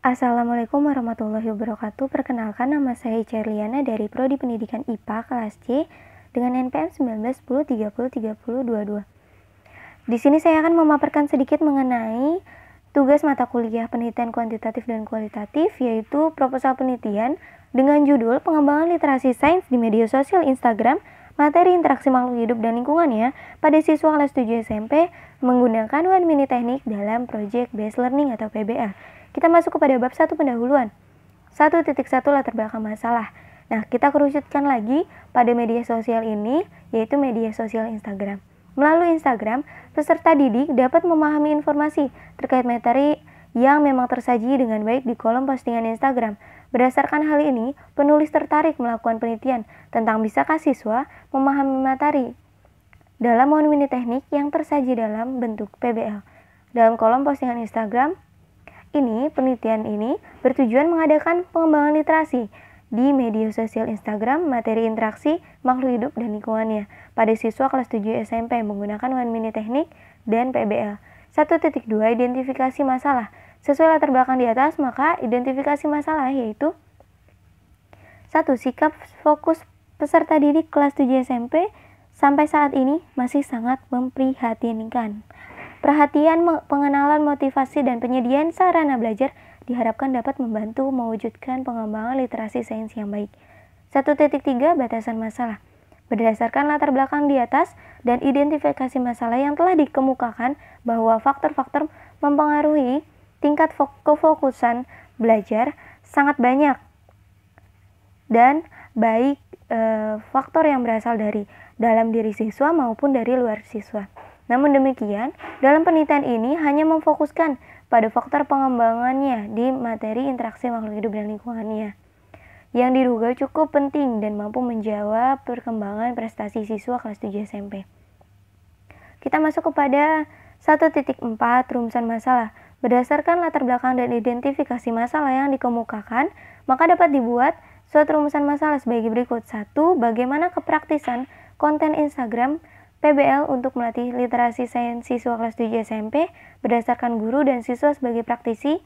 Assalamualaikum warahmatullahi wabarakatuh. Perkenalkan, nama saya Cerliana dari Prodi Pendidikan IPA kelas C dengan NPM 1910303022. Di sini saya akan memaparkan sedikit mengenai tugas mata kuliah penelitian kuantitatif dan kualitatif, yaitu proposal penelitian dengan judul Pengembangan Literasi Sains di Media Sosial Instagram, Materi Interaksi Makhluk Hidup dan Lingkungannya pada siswa kelas 7 SMP menggunakan 1 Mini Teknik dalam Project Based Learning atau PBL. Kita masuk kepada bab 1 pendahuluan. 1.1 latar belakang masalah. Nah, kita kerucutkan lagi pada media sosial ini, yaitu media sosial Instagram. Melalui Instagram, peserta didik dapat memahami informasi terkait materi yang memang tersaji dengan baik di kolom postingan Instagram. Berdasarkan hal ini, penulis tertarik melakukan penelitian tentang bisakah siswa memahami materi dalam 1 Mini Teknik yang tersaji dalam bentuk PBL. Dalam kolom postingan Instagram, penelitian ini bertujuan mengadakan pengembangan literasi di media sosial Instagram, materi interaksi, makhluk hidup, dan lingkungannya pada siswa kelas 7 SMP menggunakan 1 Mini Teknik dan PBL. 1.2 Identifikasi masalah. Sesuai latar belakang di atas, maka identifikasi masalah yaitu 1. Sikap fokus peserta didik kelas 7 SMP sampai saat ini masih sangat memprihatinkan. Perhatian, pengenalan motivasi, dan penyediaan sarana belajar diharapkan dapat membantu mewujudkan pengembangan literasi sains yang baik. 1.3 Batasan masalah. Berdasarkan latar belakang di atas dan identifikasi masalah yang telah dikemukakan bahwa faktor-faktor mempengaruhi tingkat kefokusan belajar sangat banyak dan baik faktor yang berasal dari dalam diri siswa maupun dari luar siswa. Namun demikian, dalam penelitian ini hanya memfokuskan pada faktor pengembangannya di materi interaksi makhluk hidup dan lingkungannya, yang diduga cukup penting dan mampu menjawab perkembangan prestasi siswa kelas 7 SMP. Kita masuk kepada 1.4 Rumusan masalah. Berdasarkan latar belakang dan identifikasi masalah yang dikemukakan, maka dapat dibuat suatu rumusan masalah sebagai berikut. 1. Bagaimana kepraktisan konten Instagram PBL untuk melatih literasi sains siswa kelas 7 SMP berdasarkan guru dan siswa sebagai praktisi.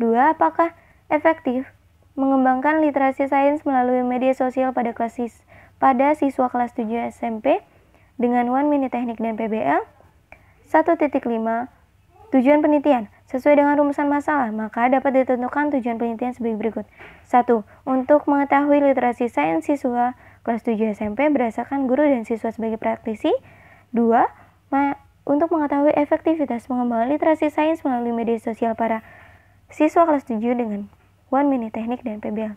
2. Apakah efektif mengembangkan literasi sains melalui media sosial pada siswa kelas 7 SMP dengan 1 Mini Teknik dan PBL. 1.5 Tujuan penelitian. Sesuai dengan rumusan masalah, maka dapat ditentukan tujuan penelitian sebagai berikut. 1. Untuk mengetahui literasi sains siswa kelas 7 SMP berdasarkan guru dan siswa sebagai praktisi. 2. Untuk mengetahui efektivitas pengembangan literasi sains melalui media sosial para siswa kelas 7 dengan 1 Mini Teknik dan PBL.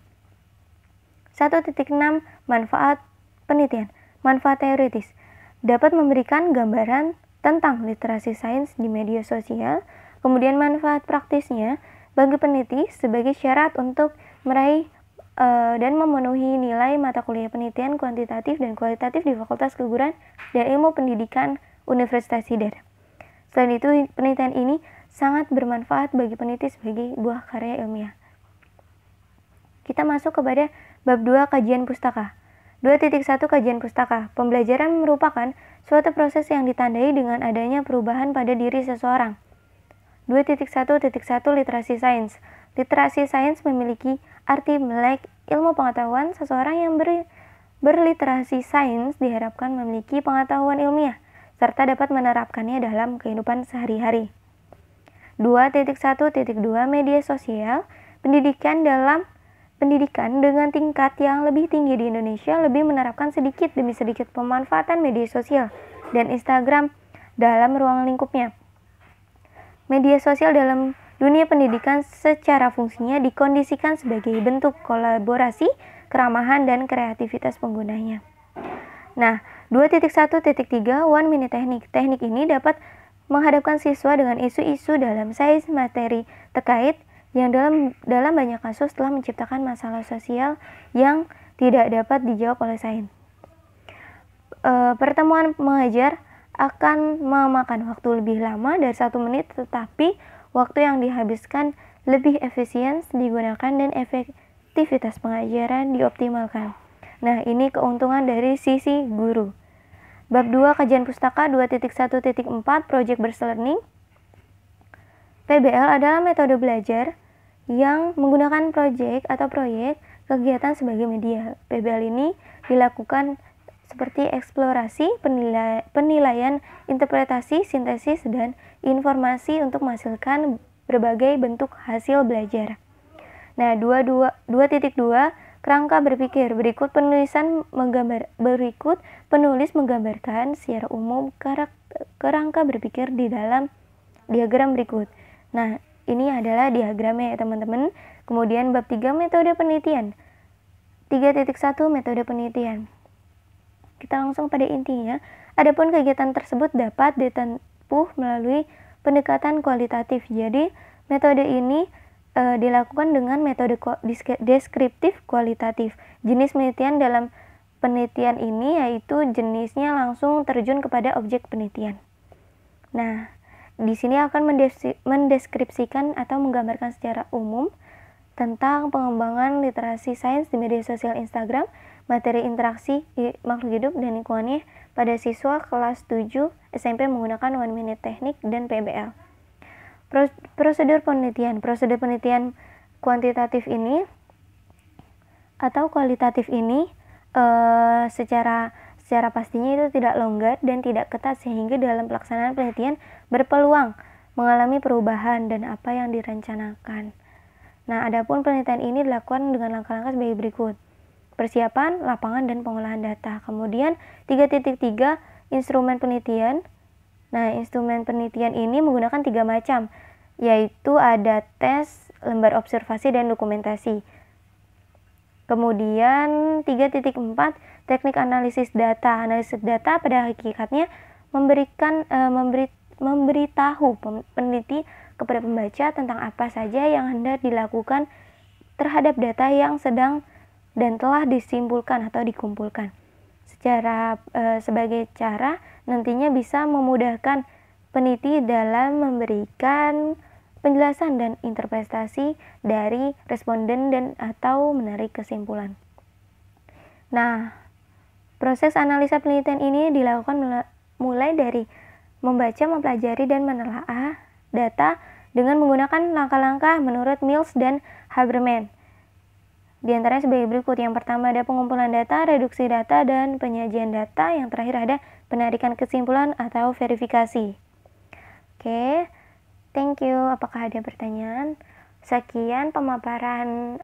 1.6 Manfaat penelitian. Manfaat teoritis. Dapat memberikan gambaran tentang literasi sains di media sosial. Kemudian manfaat praktisnya bagi peneliti sebagai syarat untuk meraih dan memenuhi nilai mata kuliah penelitian kuantitatif dan kualitatif di Fakultas Keguruan dan Ilmu Pendidikan Universitas Hidayat. Selain itu, penelitian ini sangat bermanfaat bagi peneliti sebagai buah karya ilmiah. Kita masuk kepada bab 2 Kajian Pustaka. 2.1 Kajian Pustaka. Pembelajaran merupakan suatu proses yang ditandai dengan adanya perubahan pada diri seseorang. 2.1.1 Literasi Sains. Literasi sains memiliki arti melek ilmu pengetahuan. Seseorang yang berliterasi sains diharapkan memiliki pengetahuan ilmiah serta dapat menerapkannya dalam kehidupan sehari-hari. 2.1.2 Media sosial. Pendidikan dengan tingkat yang lebih tinggi di Indonesia lebih menerapkan sedikit demi sedikit pemanfaatan media sosial dan Instagram dalam ruang lingkupnya. Media sosial dalam dunia pendidikan secara fungsinya dikondisikan sebagai bentuk kolaborasi, keramahan, dan kreativitas penggunanya. Nah, 2.1.3 1 Mini Teknik. Teknik ini dapat menghadapkan siswa dengan isu-isu dalam sains materi terkait yang dalam banyak kasus telah menciptakan masalah sosial yang tidak dapat dijawab oleh sains. Pertemuan mengajar akan memakan waktu lebih lama dari 1 menit, tetapi waktu yang dihabiskan lebih efisien digunakan dan efektivitas pengajaran dioptimalkan. Nah, ini keuntungan dari sisi guru. Bab 2 Kajian Pustaka. 2.1.4 Project Based Learning. PBL adalah metode belajar yang menggunakan proyek kegiatan sebagai media. PBL ini dilakukan seperti eksplorasi, penilaian, interpretasi, sintesis, dan informasi untuk menghasilkan berbagai bentuk hasil belajar. Nah, 2.2 kerangka berpikir. Berikut penulis menggambarkan secara umum kerangka berpikir di dalam diagram berikut. Nah, ini adalah diagramnya ya teman-teman. Kemudian bab 3 metode penelitian. 3.1 metode penelitian. Kita langsung pada intinya. Adapun kegiatan tersebut dapat ditempuh melalui pendekatan kualitatif. Jadi, metode ini dilakukan dengan metode deskriptif kualitatif. Jenis penelitian dalam penelitian ini yaitu jenisnya langsung terjun kepada objek penelitian. Nah, di sini akan mendeskripsikan atau menggambarkan secara umum tentang pengembangan literasi sains di media sosial Instagram, materi interaksi makhluk hidup dan lingkungannya pada siswa kelas 7 SMP menggunakan 1 minute teknik dan PBL. Prosedur penelitian kuantitatif ini atau kualitatif ini secara pastinya itu tidak longgar dan tidak ketat sehingga dalam pelaksanaan penelitian berpeluang mengalami perubahan dan apa yang direncanakan. Nah, adapun penelitian ini dilakukan dengan langkah-langkah sebagai berikut. Persiapan, lapangan, dan pengolahan data. Kemudian 3.3 instrumen penelitian. Nah, instrumen penelitian ini menggunakan 3 macam, yaitu ada tes, lembar observasi, dan dokumentasi. Kemudian 3.4 teknik analisis data. Analisis data pada hakikatnya memberitahu peneliti kepada pembaca tentang apa saja yang hendak dilakukan terhadap data yang sedang dan telah disimpulkan atau dikumpulkan. Sebagai cara nantinya bisa memudahkan peneliti dalam memberikan penjelasan dan interpretasi dari responden dan atau menarik kesimpulan. Nah, proses analisa penelitian ini dilakukan mulai dari membaca, mempelajari, dan menelaah data dengan menggunakan langkah-langkah menurut Mills dan Habermas. Di antaranya sebagai berikut. Yang pertama ada pengumpulan data, reduksi data, dan penyajian data. Yang terakhir ada penarikan kesimpulan atau verifikasi. Oke, thank you. Apakah ada pertanyaan? Sekian pemaparan